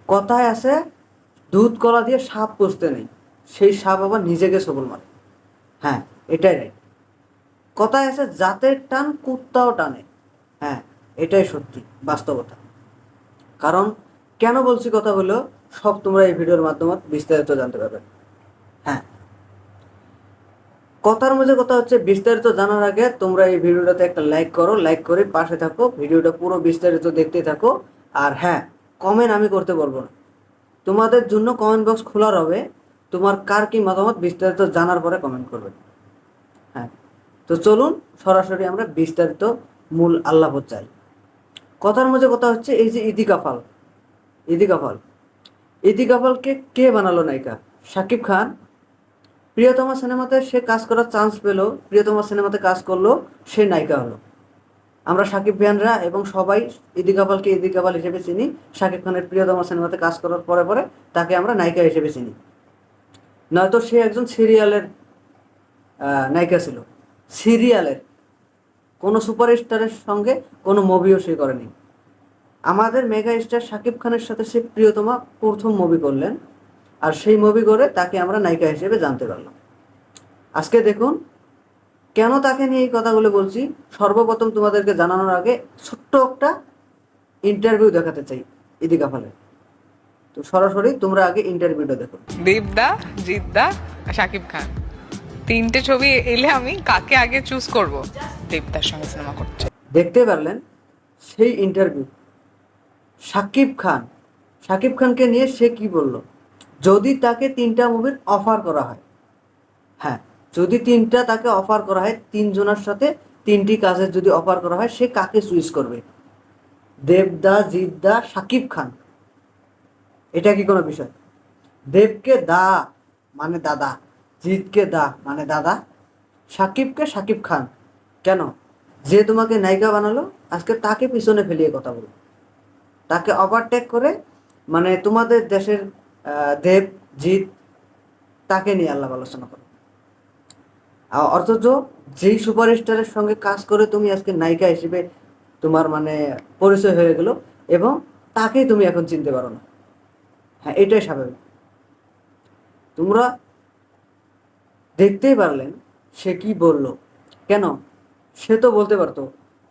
কথায় আছে দুধ কলা দিয়ে সাপ পুষতে নেই, সেই সাপ আবার নিজেকে সবল মারে। হ্যাঁ, এটাই রাইট। কথায় আছে জাতের টান কুত্তাও টানে। হ্যাঁ, এটাই সত্যি বাস্তবতা। কারণ কেন বলছি কথাগুলো সব তোমরা এই ভিডিওর মাধ্যমে বিস্তারিত জানতে পারবে। হ্যাঁ, কথার মধ্যে কথা হচ্ছে, বিস্তারিত জানার আগে তোমরা এই ভিডিওটাতে একটা লাইক করো, লাইক করে পাশে থাকো, ভিডিওটা পুরো বিস্তারিত দেখতে থাকো। আর হ্যাঁ, কমেন্ট আমি করতে বলবো না, তোমাদের জন্য কমেন্ট বক্স খোলা রবে। তোমার কার কি মতামত বিস্তারিত জানার পরে কমেন্ট করবে। হ্যাঁ, তো চলুন সরাসরি আমরা বিস্তারিত মূল আল্লাহ চাই। কথার মধ্যে কথা হচ্ছে, এই যে ইদি কাফাল, ইদি কাফাল, ইদি কাফালকে কে বানালো নায়িকা? শাকিব খান। প্রিয়তমা সিনেমাতে সে কাজ করার চান্স পেল, প্রিয়তমা সিনেমাতে কাজ করলো, সে নায়িকা হলো। আমরা শাকিব ফ্যানরা এবং সবাই ইদি কাপালকে ইদি কাপাল হিসেবে চিনি। শাকিব খানের প্রিয়তমা সিনেমাতে কাজ করার পরে পরে তাকে আমরা নায়িকা হিসেবে চিনি। নয়তো সে একজন সিরিয়ালের নায়িকা ছিল, সিরিয়ালের। কোনো সুপারস্টারের সঙ্গে কোনো মুভিও সে করেনি। আমাদের মেগা স্টার শাকিব খানের সাথে সে প্রিয়তমা প্রথম মুভি করলেন, আর সেই মুভি করে তাকে আমরা নায়িকা হিসেবে জানতে পারলাম। আজকে দেখুন কেন তাকে নিয়ে এই কথাগুলো বলছি। সর্বপ্রথম তোমাদেরকে জানানোর আগে ছোট্ট একটা ইন্টারভিউ দেখাতে চাই ইদি কাপালের। তো সরাসরি তোমরা আগে ইন্টারভিউটা দেখো। দেবদা, জিদ্দা, শাকিব খান, তিনটে ছবি এলে আমি কাকে আগে চুজ করব? দেবদার সঙ্গে সিনেমা করছে। দেখতে পারলেন সেই ইন্টারভিউ। শাকিব খান, শাকিব খানকে নিয়ে সে কি বলল, যদি তাকে 3টা মুভির অফার করা হয়, হ্যাঁ, যদি 3টা তাকে অফার করা হয়, 3জনের সাথে 3টি কাজের যদি অফার করা হয়, সে কাকে চুজ করবে? দেবদা, জিদ্দা, শাকিব খান। এটা কি কোনো বিষয়? দেবকে দা মানে দাদা, জিতকে দা মানে দাদা, শাকিবকে শাকিব খান। কেন? যে তোমাকে নায়িকা বানালো, আজকে তাকে পিছনে ফেলিয়ে কথা বলো, তাকে ওভারটেক করে, মানে তোমাদের দেশের দেব, জিৎ, তাকে নিয়ে আল্লাহ আলোচনা করো। অথচ যেই সুপারস্টারের সঙ্গে কাজ করে তুমি আজকে নায়িকা হিসেবে তোমার মানে পরিচয় হয়ে গেল, এবং তাকেই তুমি এখন চিনতে পারো না। হ্যাঁ, এটাই স্বাভাবিক। তোমরা দেখতেই পারলেন সে কি বলল। কেন? সে তো বলতে পারতো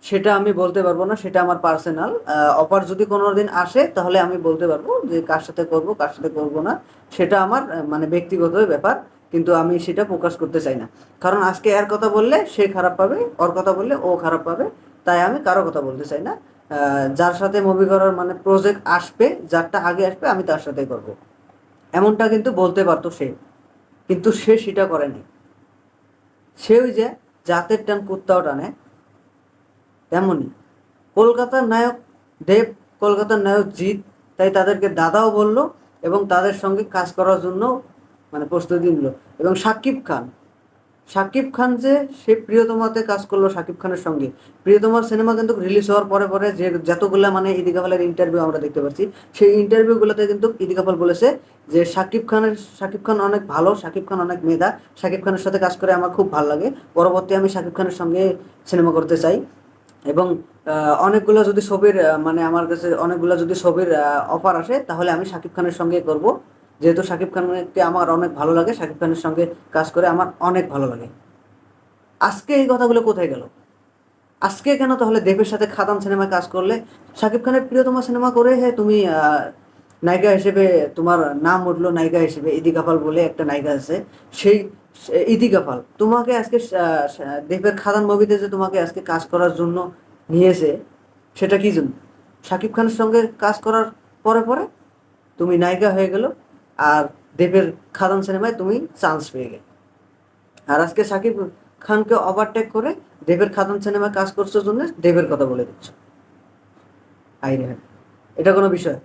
সেটা আমি বলতে পারবো না, সেটা আমার পার্সোনাল অফার যদি কোনো দিন আসে তাহলে আমি বলতে পারবো যে কার সাথে করব কার সাথে করব না, সেটা আমার মানে ব্যক্তিগত ব্যাপার। কিন্তু আমি সেটা প্রকাশ করতে চাই না, কারণ আজকে এর কথা বললে সে খারাপ পাবে, ওর কথা বললে ও খারাপ পাবে। তাই আমি কারো কথা বলতে চাই না। যার সাথে মুভি করার মানে প্রজেক্ট আসবে, যারটা আগে আসবে আমি তার সাথে করব, এমনটা কিন্তু বলতে পারতো সে, কিন্তু সে সেটা করেনি। সে ওই যে জাতের টান কুত্তাও টানে, তেমনই কলকাতার নায়ক দেব, কলকাতার নায়ক জিৎ, তাই তাদেরকে দাদাও বলল এবং তাদের সঙ্গে কাজ করার জন্য মানে প্রস্তুতি নিল। এবং শাকিব খান, শাকিব খান যে সে প্রিয়তমাতে কাজ করলো শাকিব খানের সঙ্গে। প্রিয়তমার সিনেমা কিন্তু রিলিজ হওয়ার পরে পরে যে যতগুলো মানে ইদি কাপালের ইন্টারভিউ আমরা দেখতে পাচ্ছি, সেই ইন্টারভিউগুলোতে কিন্তু ইদি কাপাল বলেছে যে শাকিব খান অনেক ভালো, শাকিব খান অনেক মেধা, শাকিব খানের সাথে কাজ করে আমার খুব ভালো লাগে, পরবর্তী আমি শাকিব খানের সঙ্গে সিনেমা করতে চাই। এবং অনেকগুলো যদি ছবির মানে আমার কাছে অনেকগুলো যদি ছবির অফার আসে তাহলে আমি শাকিব খানের সঙ্গে করব, যেহেতু শাকিব খানকে আমার অনেক ভালো লাগে, শাকিব খানের সঙ্গে কাজ করে আমার অনেক ভালো লাগে। আজকে এই কথাগুলো কোথায় গেল? আজকে কেন তাহলে দেবের সাথে খাদান সিনেমায় কাজ করলে, শাকিব খানের প্রিয়তমা সিনেমা করে হ্যাঁ তুমি নায়িকা হিসেবে তোমার নাম উঠলো, নায়িকা হিসেবে ইদি কাপাল বলে একটা নায়িকা আছে, সেই ইদি কাপাল তোমাকে আজকে দেবের খাদান মুভিতে যে তোমাকে আজকে কাজ করার জন্য নিয়েছে, সেটা কি জন্য? শাকিব খানের সঙ্গে কাজ করার পরে পরে তুমি নায়িকা হয়ে গেল, আর দেবের খাদান সিনেমায় তুমি চান্স পেয়ে গেলে। আর আজকে শাকিব খানকে ওভারটেক করে দেবের খাদান সিনেমায় কাজ করছো জন্য দেবের কথা বলে দিচ্ছ। আইরে, এটা কোনো বিষয়?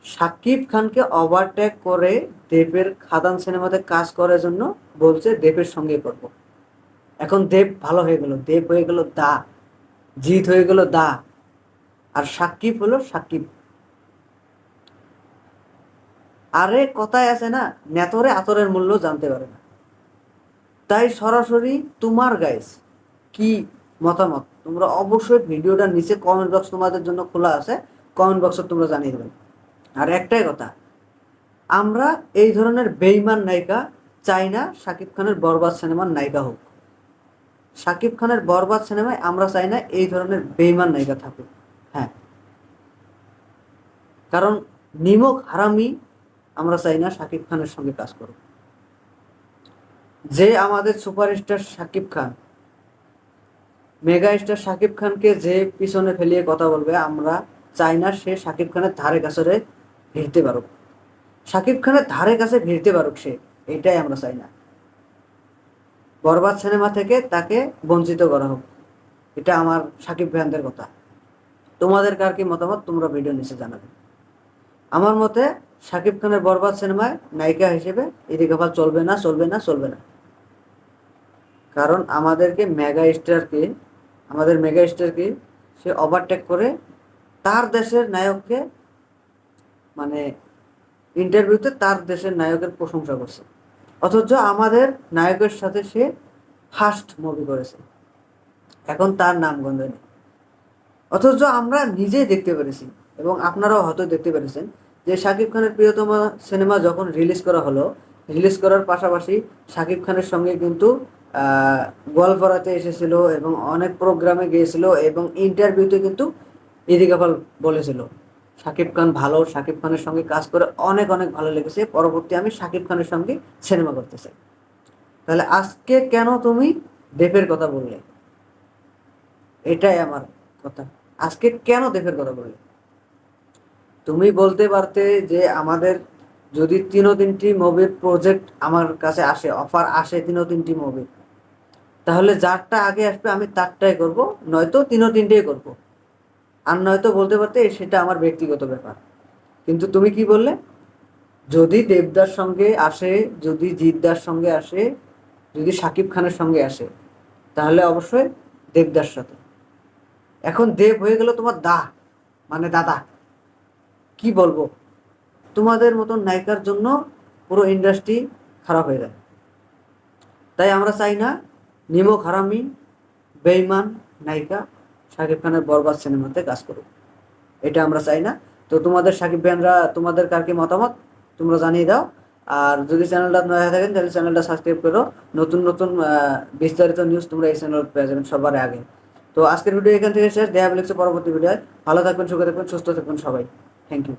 শাকিব খানকে ওভারটেক করে দেবের খাদান সিনেমাতে কাজ করার জন্য বলছে দেবের সঙ্গে করব। এখন দেব ভালো হয়ে গেল, দেব হয়ে গেল দা, জিৎ হয়ে গেল দা, আর সাকিব হলো সাকিব। আরে কথায় আছে না, নেতরে আতরের মূল্য জানতে পারে না। তাই সরাসরি তোমার গাইস কি মতামত তোমরা অবশ্যই ভিডিওটার নিচে কমেন্ট বক্স তোমাদের জন্য খোলা আছে, কমেন্ট বক্সে তোমরা জানিয়ে দেবেন। আর একটাই কথা, আমরা এই ধরনের বেইমান নায়িকা চাই না শাকিব খানের বরবাদ সিনেমার নায়িকা হোক। শাকিব খানের বরবাদ সিনেমায় আমরা চাই না এই ধরনের বেইমান নায়িকা থাকুক। হ্যাঁ, কারণ নিমক হারামি আমরা চাই না শাকিব খানের সঙ্গে কাজ করুক। যে আমাদের superstar Shakib Khan, mega star Shakib খানকে যে পিছনে ফেলিয়ে কথা বলবে, আমরা চাই না সে শাকিব খানের ধারে কাছে ভিড়তে পারুক। শাকিব খানের ধারে কাছে ভিড়তে পারুক সে, এটাই আমরা চাই না। বরবাদ সিনেমা থেকে তাকে বঞ্চিত করা হোক, এটা আমার শাকিব ভাইয়ানদের কথা। তোমাদের কার কি মতামত তোমরা ভিডিও নিচে জানাবে। আমার মতে শাকিব খানের বরবাদ সিনেমায় নায়িকা হিসেবে ইদিকা পাল চলবে না, চলবে না, চলবে না। কারণ আমাদের মেগা স্টারকে সে ওভারটেক করে তার দেশের নায়ককে, মানে ইন্টারভিউতে তার দেশের নায়কের প্রশংসা করছে, অথচ আমাদের নায়কের সাথে সে ফার্স্ট মুভি করেছে, এখন তার নাম গন্ধ নেই। অথচ আমরা নিজেই দেখতে পেরেছি এবং আপনারাও হয়তো দেখতে পেরেছেন যে শাকিব খানের প্রিয়তমা সিনেমা যখন রিলিজ করা হলো, রিলিজ করার পাশাপাশি শাকিব খানের সঙ্গে কিন্তু গোয়ালপাড়াতে এসেছিল এবং অনেক প্রোগ্রামে গিয়েছিল এবং ইন্টারভিউতে কিন্তু ইদিকা পাল বলেছিল শাকিব খান ভালো, শাকিব খানের সঙ্গে কাজ করে অনেক অনেক ভালো লেগেছে, পরবর্তী আমি শাকিব খানের সঙ্গে সিনেমা করতে চাই। তাহলে আজকে কেন তুমি দেবের কথা বললে? এটাই আমার কথা, আজকে কেন দেবের কথা বললে? তুমি বলতে পারতে যে আমাদের যদি 3-3টি মুভির প্রজেক্ট আমার কাছে আসে, অফার আসে 3-3টি মুভি, তাহলে যারটা আগে আসবে আমি তারটাই করব, নয়তো 3-3টেই করব। আর নয়তো বলতে পারতে সেটা আমার ব্যক্তিগত ব্যাপার। কিন্তু তুমি কি বললে? যদি দেবদার সঙ্গে আসে, যদি জিদ্দার সঙ্গে আসে, যদি শাকিব খানের সঙ্গে আসে, তাহলে অবশ্যই দেবদার সাথে। এখন দেব হয়ে গেল তোমার মানে দাদা। কি বলবো, তোমাদের মতন নায়িকার জন্য পুরো ইন্ডাস্ট্রি খারাপ হয়ে যায়। তাই আমরা চাই না নিমক হারামি বেইমান নায়িকা শাকিব খানের বরবাদ সিনেমাতে কাজ করুক, এটা আমরা চাই না। তো তোমাদের শাকিব ভাইয়ানরা, তোমাদের কার কি মতামত তোমরা জানিয়ে দাও। আর যদি চ্যানেলটা নয়া হয়ে থাকেন তাহলে চ্যানেলটা সাবস্ক্রাইব করো, নতুন নতুন বিস্তারিত নিউজ তোমরা এই চ্যানেল পেয়ে যাবেন সবার আগে। তো আজকের ভিডিও এখান থেকে শেষ, দেখা হচ্ছে পরবর্তী ভিডিও। ভালো থাকবেন, সুখে থাকবেন, সুস্থ থাকবেন সবাই। Thank you.